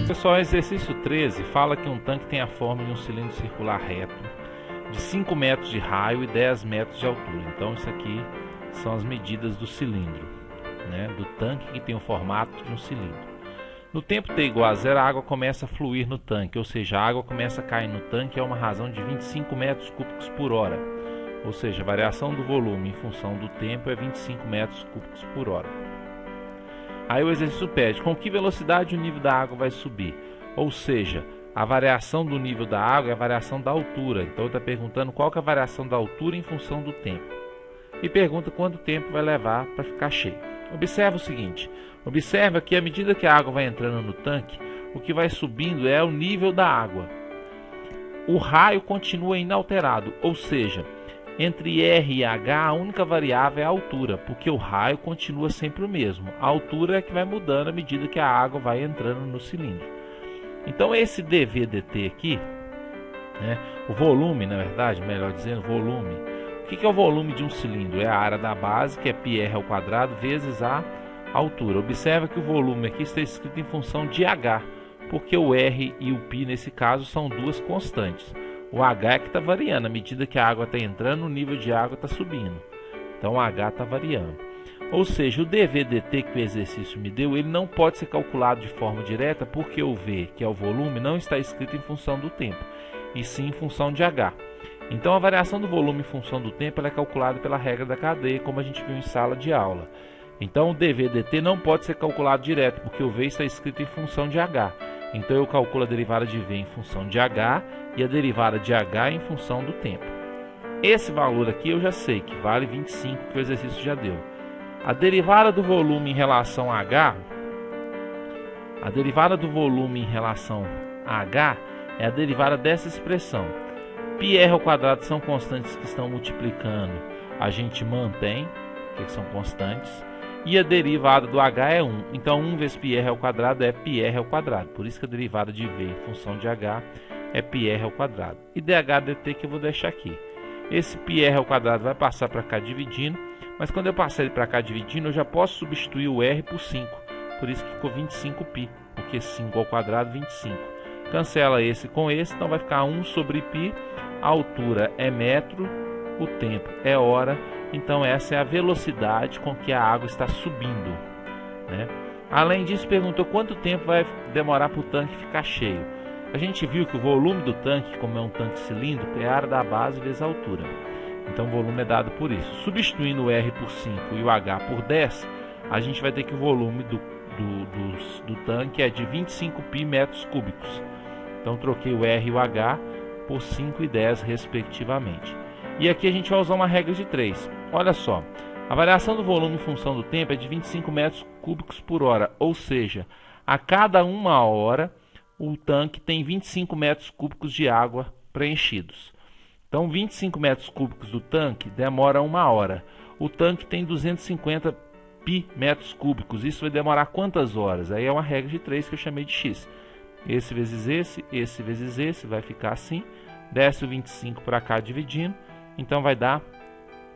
Pessoal, exercício 13 fala que um tanque tem a forma de um cilindro circular reto de 5 metros de raio e 10 metros de altura. Então isso aqui são as medidas do cilindro, né, do tanque, que tem o formato de um cilindro. No tempo t igual a 0, a água começa a fluir no tanque, ou seja, a água começa a cair no tanque a uma razão de 25 metros cúbicos por hora. Ou seja, a variação do volume em função do tempo é 25 metros cúbicos por hora. Aí o exercício pede com que velocidade o nível da água vai subir. Ou seja, a variação do nível da água é a variação da altura. Então ele está perguntando qual que é a variação da altura em função do tempo. E pergunta quanto tempo vai levar para ficar cheio. Observa o seguinte, observa que à medida que a água vai entrando no tanque, o que vai subindo é o nível da água. O raio continua inalterado, ou seja, entre R e H a única variável é a altura, porque o raio continua sempre o mesmo. A altura é que vai mudando à medida que a água vai entrando no cilindro. Então esse dV dt aqui, né, o volume, na verdade, melhor dizendo, volume. O que é o volume de um cilindro? É a área da base, que é πr ao quadrado, vezes a altura. Observa que o volume aqui está escrito em função de H, porque o R e o π nesse caso são duas constantes. O H é que está variando, à medida que a água está entrando, o nível de água está subindo. Então o H está variando. Ou seja, o dV dt que o exercício me deu, ele não pode ser calculado de forma direta, porque o V, que é o volume, não está escrito em função do tempo, e sim em função de H. Então a variação do volume em função do tempo ela é calculada pela regra da cadeia, como a gente viu em sala de aula. Então o dV dt não pode ser calculado direto, porque o V está escrito em função de H. Então eu calculo a derivada de V em função de H e a derivada de H em função do tempo. Esse valor aqui eu já sei que vale 25, que o exercício já deu. A derivada do volume em relação a H, a derivada do volume em relação a H é a derivada dessa expressão. πr ao quadrado são constantes que estão multiplicando, a gente mantém, que são constantes, e a derivada do H é 1. Então 1 vezes πr ao quadrado é πr ao quadrado. Por isso que a derivada de V em função de H é πr ao quadrado. E dH dt que eu vou deixar aqui. Esse πr ao quadrado vai passar para cá dividindo, mas quando eu passar ele para cá dividindo, eu já posso substituir o R por 5. Por isso que ficou 25π, porque 5 ao quadrado 25. Cancela esse com esse, então vai ficar 1 sobre π. A altura é metro, o tempo é hora, então essa é a velocidade com que a água está subindo, né? Além disso, perguntou quanto tempo vai demorar para o tanque ficar cheio. A gente viu que o volume do tanque, como é um tanque cilíndrico, é a área da base vezes a altura. Então o volume é dado por isso. Substituindo o R por 5 e o H por 10, a gente vai ter que o volume do tanque é de 25π metros cúbicos. Então troquei o R e o H por 5 e 10 respectivamente. E aqui a gente vai usar uma regra de 3. Olha só, a variação do volume em função do tempo é de 25 metros cúbicos por hora, ou seja, a cada 1 hora o tanque tem 25 metros cúbicos de água preenchidos. Então 25 metros cúbicos do tanque demora 1 hora. O tanque tem 250 π metros cúbicos, isso vai demorar quantas horas? Aí é uma regra de 3 que eu chamei de x. Esse vezes esse vezes esse, vai ficar assim. Desce o 25 para cá dividindo, então vai dar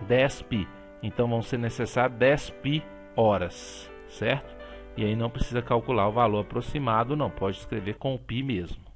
10π. Então vão ser necessárias 10π horas, certo? E aí não precisa calcular o valor aproximado, não, pode escrever com o π mesmo.